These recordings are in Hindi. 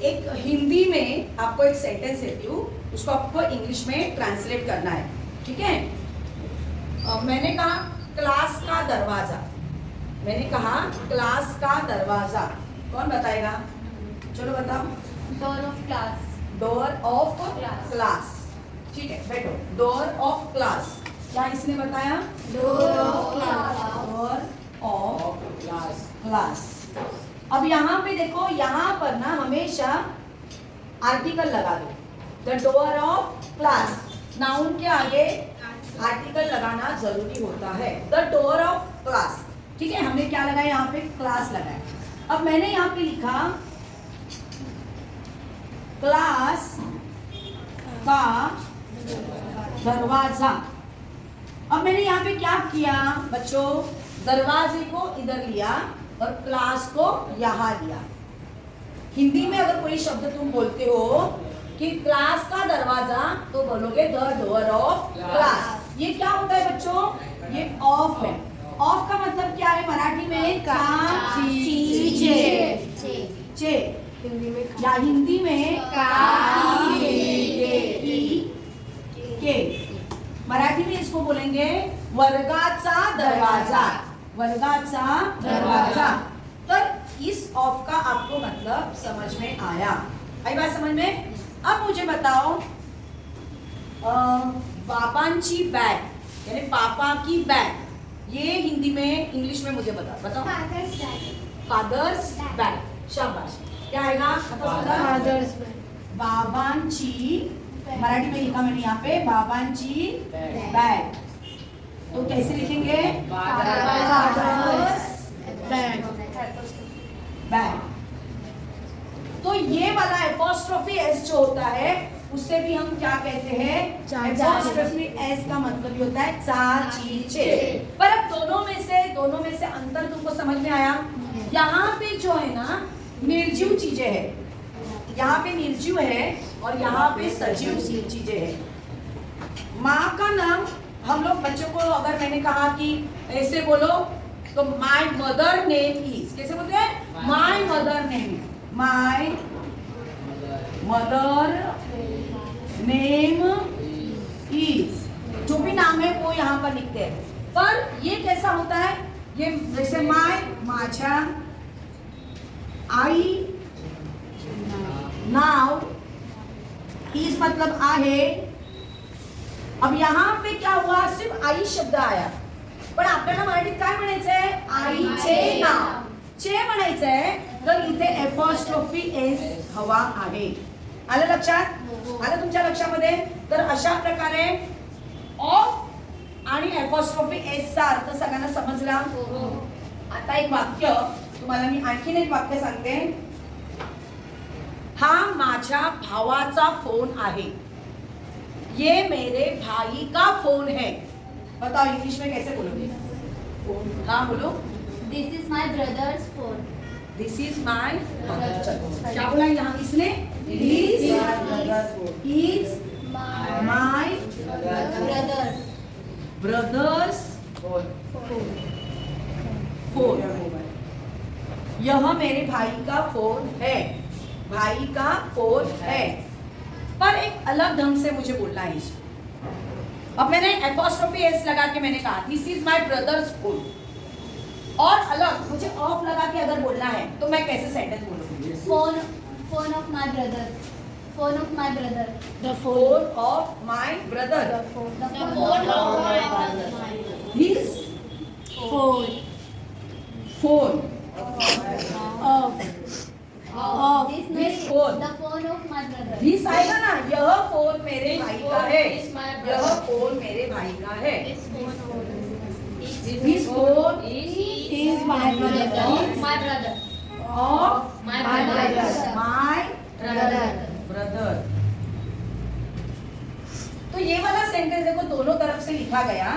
एक हिंदी में आपको एक सेंटेंस देती हूँ, उसको आपको इंग्लिश में ट्रांसलेट करना है, ठीक है। मैंने कहा क्लास का दरवाजा, मैंने कहा क्लास का दरवाजा, कौन बताएगा? चलो बताओ। Door of class. Door of Class. Class, ठीक है बैठो। डोर ऑफ क्लास, क्या इसने बताया? Door of class. Door of class. अब यहाँ पे देखो, यहाँ पर ना हमेशा आर्टिकल लगा दो। The door of class, noun के आगे आर्टिकल लगाना जरूरी होता है। द डोर ऑफ क्लास, ठीक है। हमने क्या लगाया यहाँ पे? क्लास लगाया। अब मैंने यहाँ पे लिखा क्लास का दरवाजा। अब मैंने यहाँ पे क्या किया बच्चों? दरवाजे को इधर लिया और क्लास को यहाँ लिया। हिंदी में अगर कोई शब्द तुम बोलते हो कि क्लास का दरवाजा, तो बोलोगे द डोर ऑफ क्लास। ये क्या होता है बच्चों? ये ऑफ है। ऑफ का मतलब क्या है मराठी में? का ची चे चे, या हिंदी में का के। मराठी में इसको बोलेंगे वर्गाचा दरवाजा, वर्गाचा दरवाजा। तर इस ऑफ का आपको मतलब समझ में आया? आई बात समझ में? अब मुझे बताओ, बाबांची बैग यानी पापा की बैग, ये हिंदी में इंग्लिश में मुझे बताओ। फादर्स बैग, शाबाश। क्या आएगा? फादर्स बाबांची, मराठी में लिखा मैंने यहाँ पे बाबांची बैग, तो कैसे लिखेंगे? Father's bag. तो ये वाला एपोस्ट्रोफी एस जो होता है, उससे भी हम क्या कहते हैं? एपोस्ट्रोफी एस का मतलब ही होता है चा ची चे। पर अब दोनों में से अंतर तुमको समझ में आया? यहाँ पे जो है ना निर्जीव चीजें है, यहाँ पे निर्जीव है और यहाँ पे सजीव चीजें है। माँ का नाम हम लोग बच्चों को, अगर मैंने कहा कि ऐसे बोलो तो माय मदर नेम इज, कैसे बोलते हैं? My mother name, my mother name is, जो भी नाम है वो यहाँ पर लिखते हैं। पर ये कैसा होता है? ये जैसे माय, माझ्या, आई, नाव, इज मतलब आहे। अब यहाँ पे क्या हुआ? सिर्फ आई शब्द आया, पण आपल्याला मराठीत काय म्हणायचंय? आईचे नाव चे म्हणायचंय, तर इथे एपोस्ट्रोफी एस हवा आहे। आलं लक्षात? आलं तुमच्या लक्षामध्ये? तर अशा प्रकारे ऑफ आणि एपोस्ट्रोफी एस चा अर्थ सगळ्यांना समजला? आता एक वाक्य तुम्हाला मी आणखीन एक वाक्य सांगते। हा माझ्या भावाचा फोन आहे, ये मेरे भाई का फोन है। बताओ इंग्लिश में कैसे बोलोगे? हाँ बोलो। This is my brothers phone. This is my, क्या बोला यहाँ इसने? This is my brothers phone, यह मेरे भाई का फोन है, भाई का फोन है। पर एक अलग ढंग से मुझे बोलना है इसको। अब मैंने एपोस्ट्रोफी एस लगा के मैंने कहा this is my brothers phone, और अलग मुझे ऑफ लगा के अगर बोलना है तो मैं कैसे सेंटेंस बोलूंगी? Phone of my brother. Phone of my brother. The phone of my brother. The phone of my brother. His phone phone of This phone. The phone of my brother. This आएगा ना, यह फोन मेरे भाई का है, यह फोन मेरे भाई का है। This phone is my brother. Of My brother. Of My brother. My Brother. Brother. तो ये वाला सेंटेंस देखो दोनों तरफ से लिखा गया।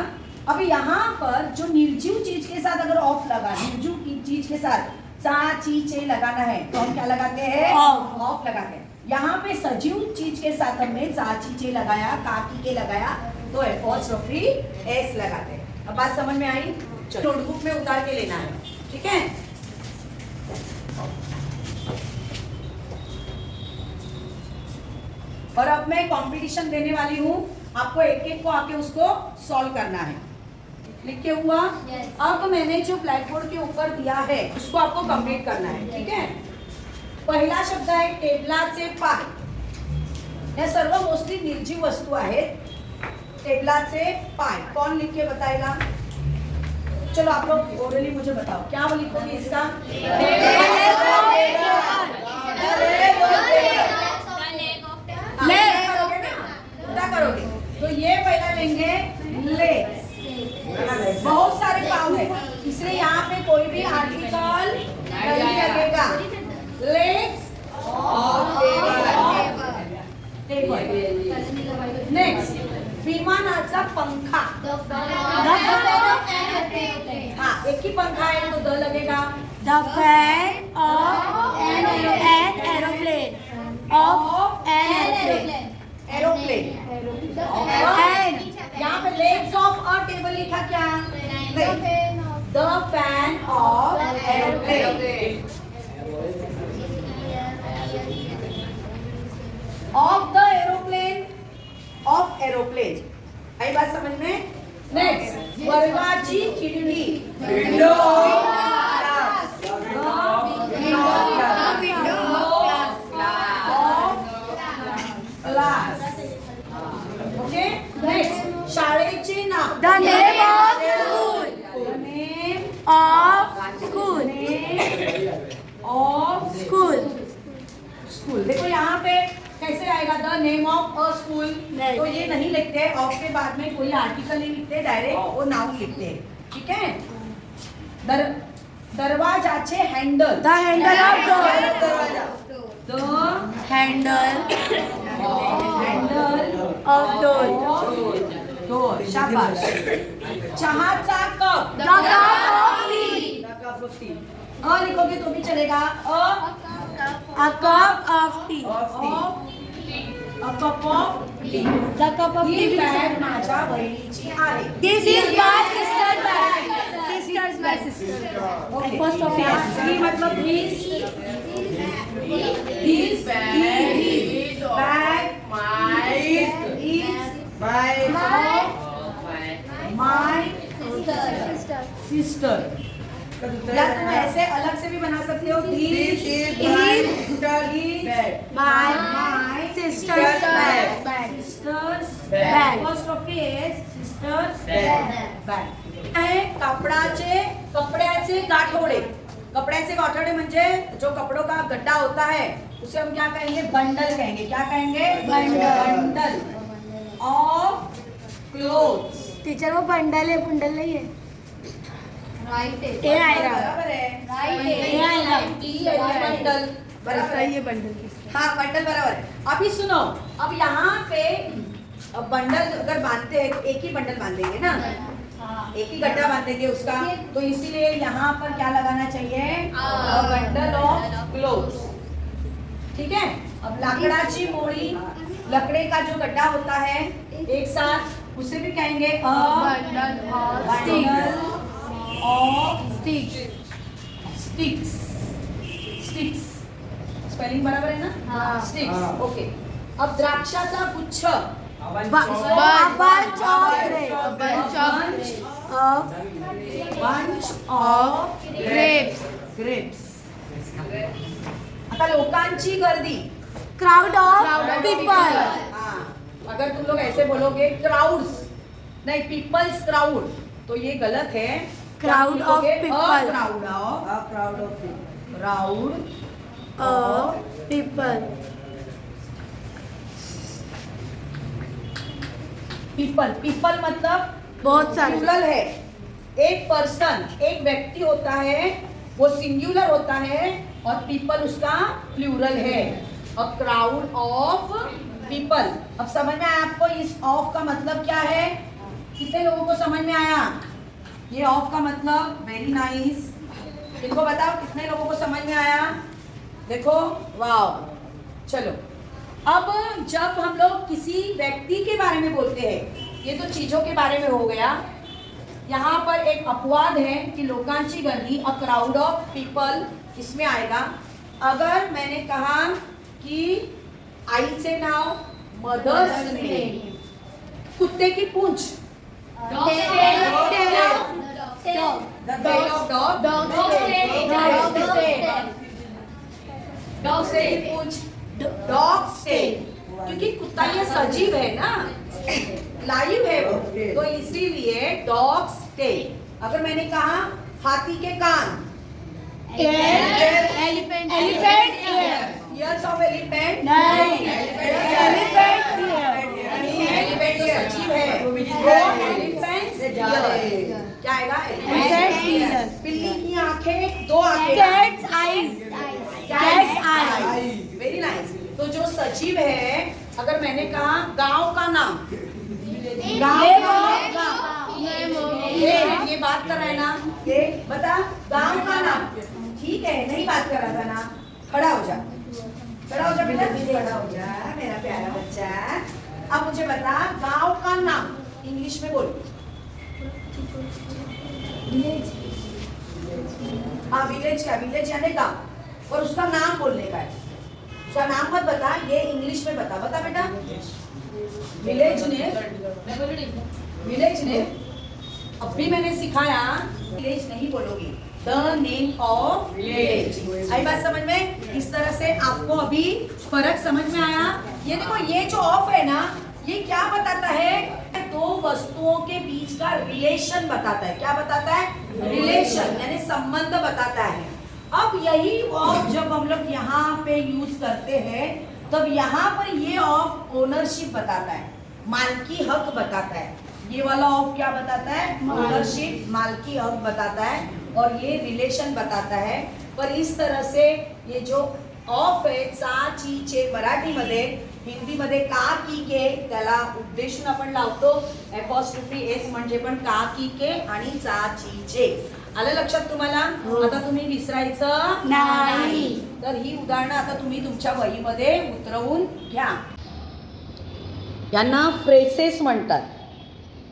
अब यहाँ पर जो निर्जीव चीज के साथ अगर ऑफ लगा, निर्जीव की चीज के साथ चा ची चे लगाना है तो हम क्या लगाते हैं? ऑफ लगाते हैं। यहाँ पे सजीव चीज के साथ हमने चा ची चे लगाया, काकी के लगाया, तो एपोस्ट्रोफी एस लगाते हैं। अब बात समझ में आई? नोटबुक में उतार के लेना है, ठीक है? और अब मैं कंपटीशन देने वाली हूँ, आपको एक एक को आके उसको सॉल्व करना है। लिख के हुआ? Yes. अब मैंने जो ब्लैक बोर्ड के ऊपर दिया है उसको आपको कंप्लीट करना है, ठीक है? पहिला शब्द आहे टेबलाचे पाय. या सर्व मोस्टली निर्जीव वस्तू आहेत. टेबलाचे पाय कौन लिख के बताएगा? चलो आप लोग ओरली मुझे बताओ क्या लिखोगे इसका? क्या करोगे? तो ये पहला लेंगे लेग्स. बहुत सारे पाव है इसलिए यहाँ पे कोई भी आर्टिकल नहीं लगेगा. लेग्स नेक्स्ट विमानाचा पंखा. हाँ एक ही पंखा है तो द लगेगा. The fan of an aeroplane. Of an aeroplane. Aeroplane. And यहाँ पे लेग्स ऑफ अ टेबल लिखा क्या? The fan of aeroplane. Of the aeroplane. Of aeroplane. आई बात समझ में? नेक्स्ट वर्गाची खिडकी. Window class. ओके नेक्स्ट शाळेचे नाव. the name of school. Name Of school. Of School. School. देखो यहाँ पे कैसे आएगा? The name of a school. नहीं. तो ये नहीं लिखते. ऑफ के बाद में कोई आर्टिकल नहीं लिखते, डायरेक्ट वो नाम लिखते हैं. ठीक है? दरवाजाचे handle. The handle of door. The Handle handle of door. Door. शाबाश. चहाचा cup. The cup of tea. अ लिखोगे तो भी चलेगा. A cup of tea. A cup of T. The cup of he tea. Bag माझ्या बहिणीची आहे. This is my sister's bag. Sister's bag. Okay. First of all. ही मतलब this bag is my sister. या तुम ऐसे अलग से भी बना सकते हो. This is My sister's bag. sister's Bag. First of is sister's bag. आहे कपड्याचे गाठोडे. कपड्याचे गाठोडे म्हणजे जो कपड़ों का गड्ढा होता है उसे हम क्या कहेंगे? बंडल कहेंगे. क्या कहेंगे? Bundle of clothes. टीचर वो बंडल है बुंडल नहीं है. राइट है. ये आएगा. बराबर है. ये आएगा. बंडल बराबर है. ये बंडल. हाँ बंडल बराबर है. अभी सुनो. अब यहाँ पे बंडल अगर बांधते हैं एक ही बंडल बांधेंगे ना, एक ही गड्ढा बांधेंगे उसका, तो इसीलिए यहाँ पर क्या लगाना चाहिए? Bundle of clothes. ठीक है? अब लाकडाची मोड़ी. लकड़े का जो गड्ढा होता है एक साथ उसे भी कहेंगे bundle of sticks. Sticks spelling बराबर है ना? हाँ. स्टिक्स. ओके. अब द्राक्षाचा गुच्छ. A bunch of grapes. Of grapes. आता लोकांची गर्दी. Crowd of people. हाँ. अगर तुम लोग ऐसे बोलोगे क्राउड्स नहीं पीपल्स क्राउड तो ये गलत है. Crowd of people. Crowd Of people. People मतलब बहुत सारे. प्लूरल है. एक पर्सन एक व्यक्ति होता है वो सिंगुलर होता है और पीपल उसका प्लूरल है. A crowd of people. अब समझ में आया आपको इस ऑफ का मतलब क्या है? कितने लोगों को समझ में आया ये ऑफ का मतलब? Very nice. इनको बताओ कितने लोगों को समझ में आया? देखो वाव. चलो अब जब हम लोग किसी व्यक्ति के बारे में बोलते हैं, ये तो चीजों के बारे में हो गया. यहाँ पर एक अपवाद है कि लोकांची गर्दी. अ क्राउड ऑफ पीपल इसमें आएगा. अगर मैंने कहा की आईचे नाव मदर्स नेम. कुत्ते की पूंछ. The tail of dog. कुत्ते की पूंछ. Dog's tail. क्योंकि कुत्ता ये सजीव है ना, लाइव है वो, तो इसीलिए डॉग्स टेल. अगर मैंने कहा हाथी के कान. Elephant ear. Ears of elephant. नहीं. Elephant ear. एलिफेंट तो सजीव है. Elephants year. क्या आएगा? Elephant's ear. बिल्ली की आंखें, दो आंखें. Cat's eyes. Cat's eyes. Very nice. तो जो सजीव है, अगर मैंने कहा गांव का नाम. ये बात कर रहा है ना, ये बता गांव का नाम. ठीक है, नहीं बात कर रहा था ना. खड़ा हो जा, खड़ा हो जा बेटा, खड़ा हो जा मेरा प्यारा बच्चा. अब मुझे बता गांव का नाम इंग्लिश में बोल. हाँ, विलेज का. विलेज यानी गांव, और उसका नाम बोलने का है. उसका नाम मत बता, ये इंग्लिश में बता. बता बेटा. विलेज ने अब भी मैंने सिखाया, विलेज नहीं बोलोगी, द नेम ऑफ विलेज. आई बात समझ में? इस तरह से आपको अभी फर्क समझ में आया. ये देखो, ये जो ऑफ है ना, ये क्या बताता है? दो वस्तुओं के बीच का रिलेशन बताता है. क्या बताता है? रिलेशन, यानी संबंध बताता है. अब यही ऑफ जब हम लोग यहाँ पे यूज करते हैं, तब यहाँ पर ये ऑफ ओनरशिप बताता है, मालकी हक बताता है. ये वाला ऑफ क्या बताता है? ओनरशिप, मालकी हक बताता है, और ये रिलेशन बताता है. पर इस तरह से ये जो ऑफ आहे चा ची चे मराठीमध्ये, हिंदीमध्ये का की के, त्याला उद्देशून आपण लावतो अपॉस्ट्रोफी एस म्हणजे पण का की के आणि चा ची चे. आलं लक्षात तुम्हाला? आता तुम्ही विसरायचं नाही. तर ही उदाहरणं आता तुम्ही तुमच्या वहीमध्ये उतरवून घ्या. यांना फ्रेसेस म्हणतात.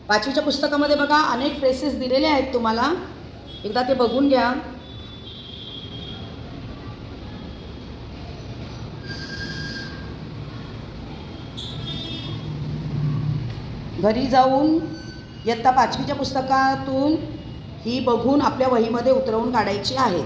5वीच्या पुस्तकामध्ये बघा अनेक फ्रेसेस दिलेले आहेत तुम्हाला, एकदा ते बघून घ्या. घरी जाऊन इयत्ता 5वीच्या पुस्तकातून ही बघून आपल्या वहीमध्ये उतरवून काढायची आहे.